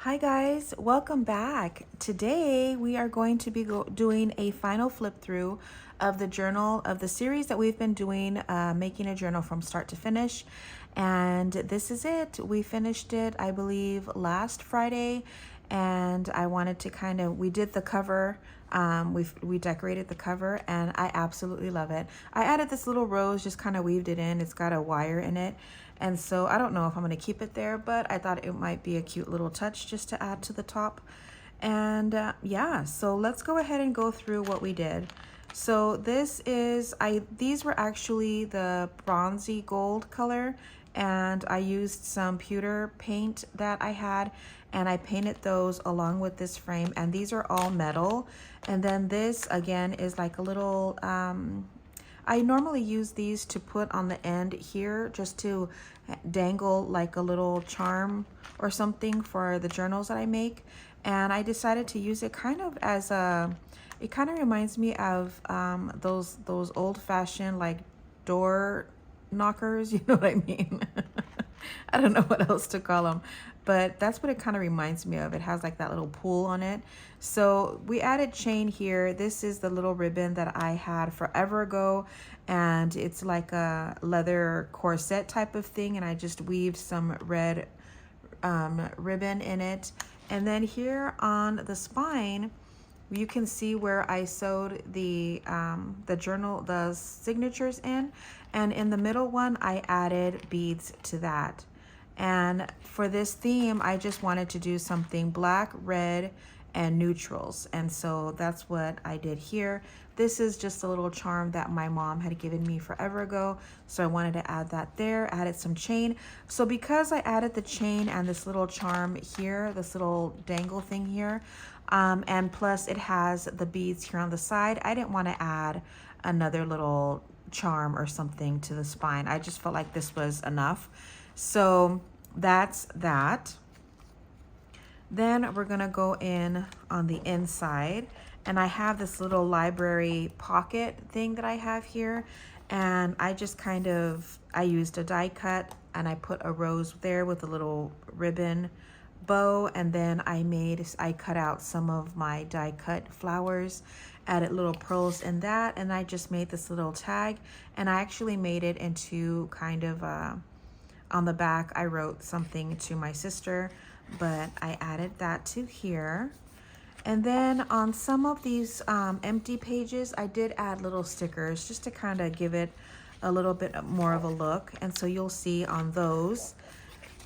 Hi guys, welcome back. Today we are going to be doing a final flip through of the journal of the series that we've been doing, making a journal from start to finish. And this is it. We finished it, I believe, last Friday. And I wanted to we did the cover. We decorated the cover and I absolutely love it. I added this little rose, just kind of weaved it in. It's got a wire in it. And so I don't know if I'm going to keep it there, but I thought it might be a cute little touch just to add to the top. And yeah, so let's go ahead and go through what we did. So these were actually the bronzy gold color, and I used some pewter paint that I had, and I painted those along with this frame, and these are all metal. And then this again is like a little, I normally use these to put on the end here just to dangle like a little charm or something for the journals that I make. And I decided to use it kind of as it kind of reminds me of those old-fashioned like door knockers, you know what I mean? I don't know what else to call them, but that's what it kind of reminds me of. It has like that little pull on it. So we added chain here. This is the little ribbon that I had forever ago, and it's like a leather corset type of thing, and I just weaved some red ribbon in it. And then here on the spine, you can see where I sewed the journal, the signatures in, and in the middle one, I added beads to that. And for this theme, I just wanted to do something black, red, and neutrals. And so that's what I did here. This is just a little charm that my mom had given me forever ago. So I wanted to add that there, added some chain. So because I added the chain and this little charm here, this little dangle thing here, and plus it has the beads here on the side, I didn't want to add another little charm or something to the spine. I just felt like this was enough. So that's that. Then we're gonna go in on the inside, and I have this little library pocket thing that I have here, and I just I used a die cut and I put a rose there with a little ribbon bow, and then I cut out some of my die cut flowers, added little pearls in that, and I just made this little tag, and I actually made it into kind of on the back I wrote something to my sister, but I added that to here. And then on some of these empty pages, I did add little stickers just to kind of give it a little bit more of a look, and so you'll see on those.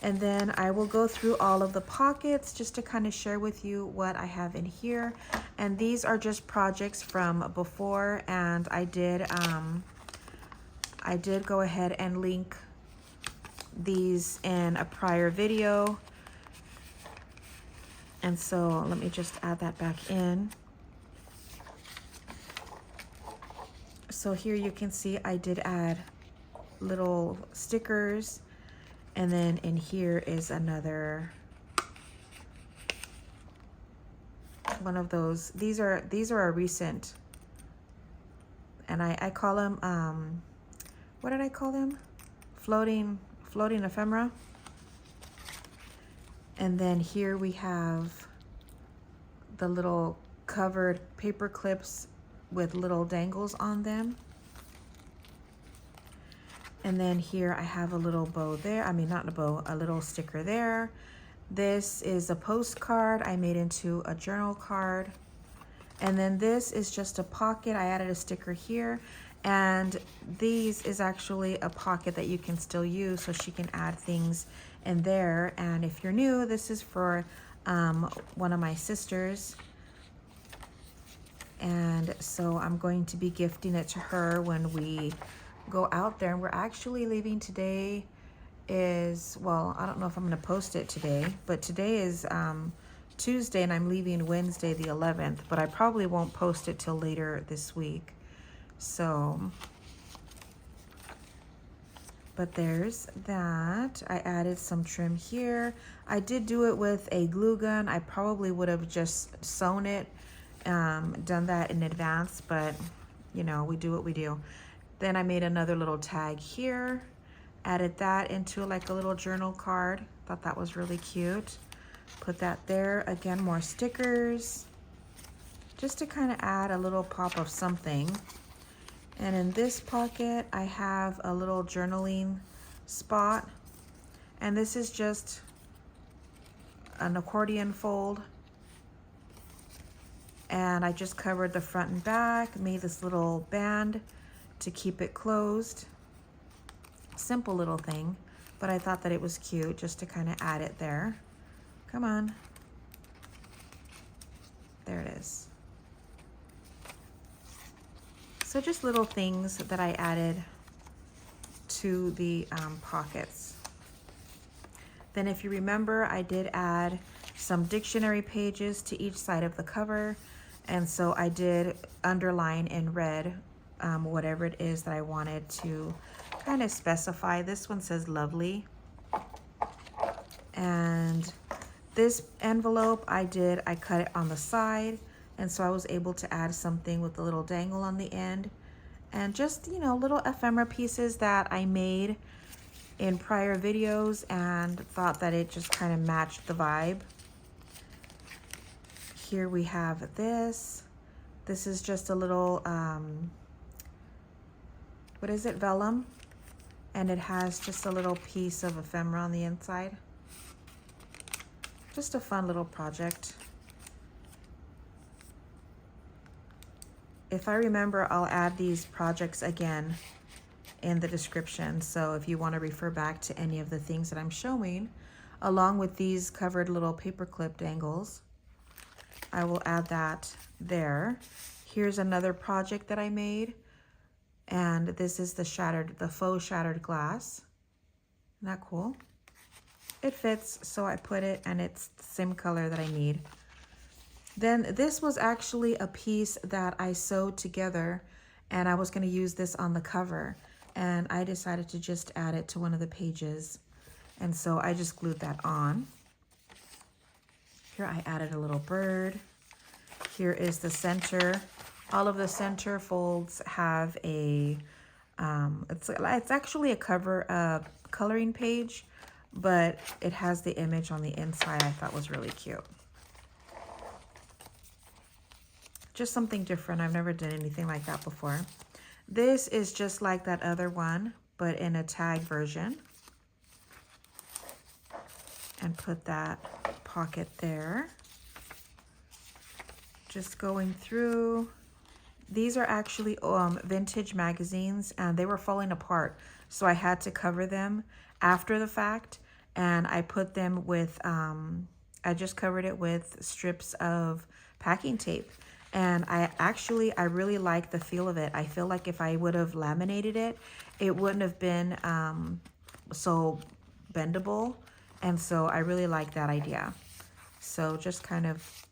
And then I will go through all of the pockets just to kind of share with you what I have in here. And these are just projects from before, and I did go ahead and link these in a prior video. And so let me just add that back in. So here you can see I did add little stickers, and then in here is another one of those. These are a recent, and I call them what did I call them? Floating ephemera. And then here we have the little covered paper clips with little dangles on them. And then here I have a little bow there. I mean, not a bow, a little sticker there. This is a postcard I made into a journal card. And then this is just a pocket. I added a sticker here. And these is actually a pocket that you can still use, so she can add things in there. And if you're new, this is for one of my sisters. And so I'm going to be gifting it to her when we go out there. And we're actually leaving today is, well, I don't know if I'm going to post it today, but today is Tuesday, and I'm leaving Wednesday the 11th, but I probably won't post it till later this week. So, but there's that. I added some trim here. I did do it with a glue gun. I probably would have just sewn it, done that in advance, but you know, we do what we do. Then I made another little tag here, added that into like a little journal card. Thought that was really cute. Put that there. Again, more stickers, just to kind of add a little pop of something. And in this pocket, I have a little journaling spot. And this is just an accordion fold. And I just covered the front and back, made this little band to keep it closed. Simple little thing, but I thought that it was cute just to kind of add it there. Come on. There it is. So just little things that I added to the pockets. Then if you remember, I did add some dictionary pages to each side of the cover. And so I did underline in red whatever it is that I wanted to kind of specify. This one says lovely. And this envelope I cut it on the side. And so I was able to add something with a little dangle on the end. And just, you know, little ephemera pieces that I made in prior videos and thought that it just kind of matched the vibe. Here we have this. This is just a little, what is it, vellum? And it has just a little piece of ephemera on the inside. Just a fun little project. If I remember, I'll add these projects again in the description. So if you want to refer back to any of the things that I'm showing, along with these covered little paperclip dangles, I will add that there. Here's another project that I made. And this is the faux shattered glass. Isn't that cool? It fits, so I put it, and it's the same color that I need. Then this was actually a piece that I sewed together, and I was going to use this on the cover. And I decided to just add it to one of the pages. And so I just glued that on. Here I added a little bird. Here is the center. All of the center folds have a, it's actually a coloring page, but it has the image on the inside I thought was really cute. Just something different. I've never done anything like that before. This is just like that other one, but in a tag version. And put that pocket there. Just going through. These are actually vintage magazines, and they were falling apart. So I had to cover them after the fact. And I put them with, I just covered it with strips of packing tape. And I really like the feel of it. I feel like if I would have laminated it, it wouldn't have been so bendable. And so I really like that idea. So just kind of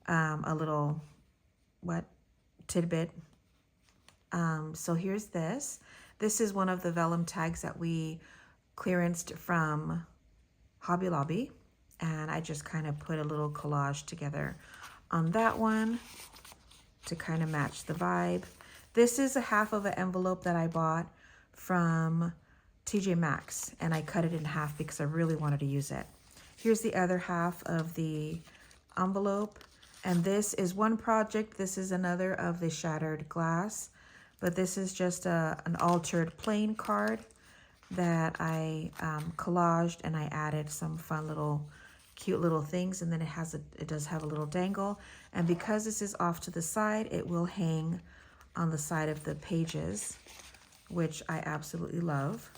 a little, tidbit. So here's this. This is one of the vellum tags that we clearanced from Hobby Lobby. And I just kind of put a little collage together on that one to kind of match the vibe. This is a half of an envelope that I bought from TJ Maxx, and I cut it in half because I really wanted to use it. Here's the other half of the envelope, and this is one project. This is another of the shattered glass, but this is just an altered plain card that I collaged, and I added some fun little cute little things, and then it does have a little dangle, and because this is off to the side, it will hang on the side of the pages, which I absolutely love.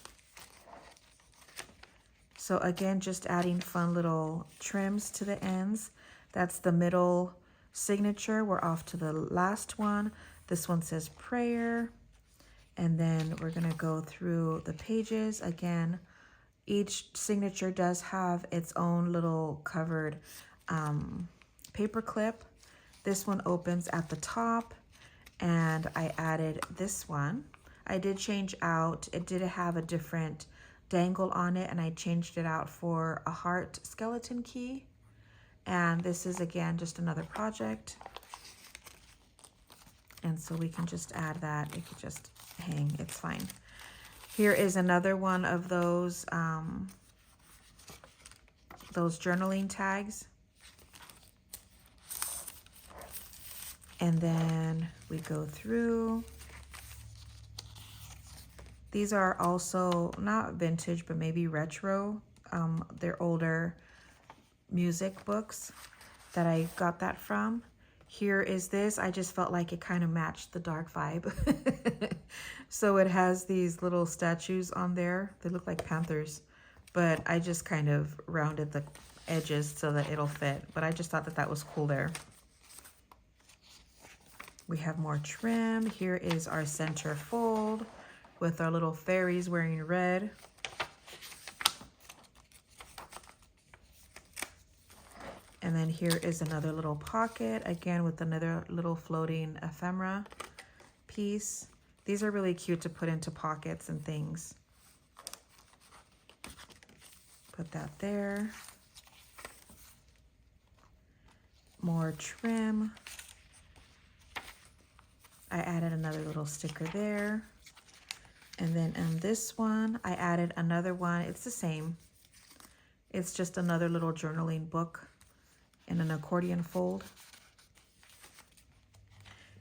So again, just adding fun little trims to the ends. That's the middle signature. We're off to the last one. This one says prayer, and then we're gonna go through the pages again. Each signature does have its own little covered paper clip. This one opens at the top, and I added this one. I did change out, it did have a different dangle on it, and I changed it out for a heart skeleton key. And this is, again, just another project. And so we can just add that. It could just hang, it's fine. Here is another one of those those journaling tags. And then we go through. These are also not vintage, but maybe retro. They're older music books that I got that from. Here is this. I just felt like it kind of matched the dark vibe. So it has these little statues on there. They look like panthers, but I just kind of rounded the edges so that it'll fit. But I just thought that that was cool there. We have more trim. Here is our center fold with our little fairies wearing red. And then here is another little pocket, again with another little floating ephemera piece. These are really cute to put into pockets and things. Put that there. More trim. I added another little sticker there. And then on this one, I added another one. It's the same. It's just another little journaling book in an accordion fold.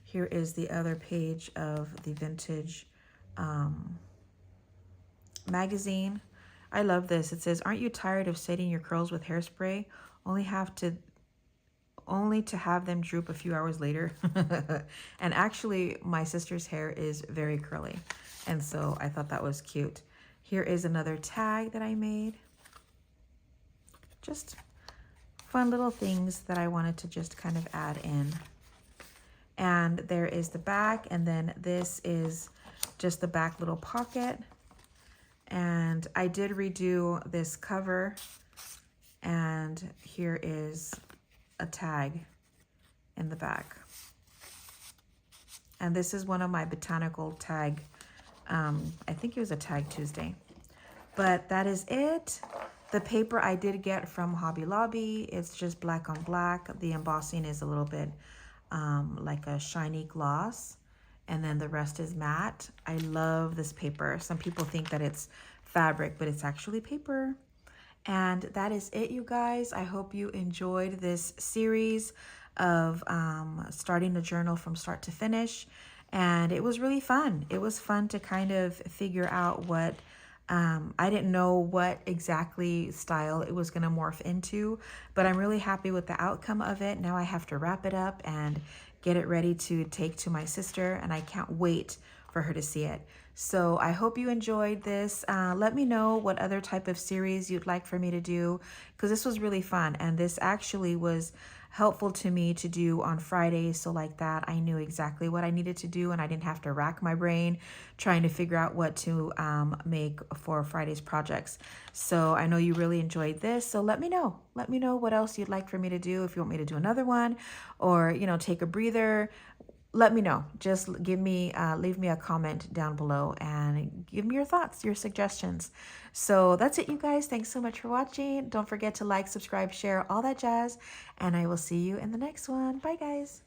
Here is the other page of the vintage magazine. I love this. It says, "Aren't you tired of setting your curls with hairspray? Only to have them droop a few hours later." And actually, my sister's hair is very curly, and so I thought that was cute. Here is another tag that I made. Just fun little things that I wanted to just kind of add in. And there is the back, and then this is just the back little pocket. And I did redo this cover, and here is a tag in the back. And this is one of my botanical tag, I think it was a Tag Tuesday. But that is it. The paper I did get from Hobby Lobby. It's just black on black. The embossing is a little bit like a shiny gloss, and then the rest is matte. I love this paper. Some people think that it's fabric, but it's actually paper. And that is it, you guys. I hope you enjoyed this series of starting a journal from start to finish. And it was really fun. It was fun to kind of figure out what I didn't know what exactly style it was going to morph into, but I'm really happy with the outcome of it. Now I have to wrap it up and get it ready to take to my sister, and I can't wait for her to see it. So I hope you enjoyed this. Let me know what other type of series you'd like for me to do, because this was really fun, and this actually was helpful to me to do on Fridays. So like that, I knew exactly what I needed to do, and I didn't have to rack my brain trying to figure out what to make for Friday's projects. So I know you really enjoyed this. So let me know. Let me know what else you'd like for me to do. If you want me to do another one, or, you know, take a breather, let me know. Just give me, leave me a comment down below and give me your thoughts, your suggestions. So that's it, you guys. Thanks so much for watching. Don't forget to like, subscribe, share, all that jazz. And I will see you in the next one. Bye, guys.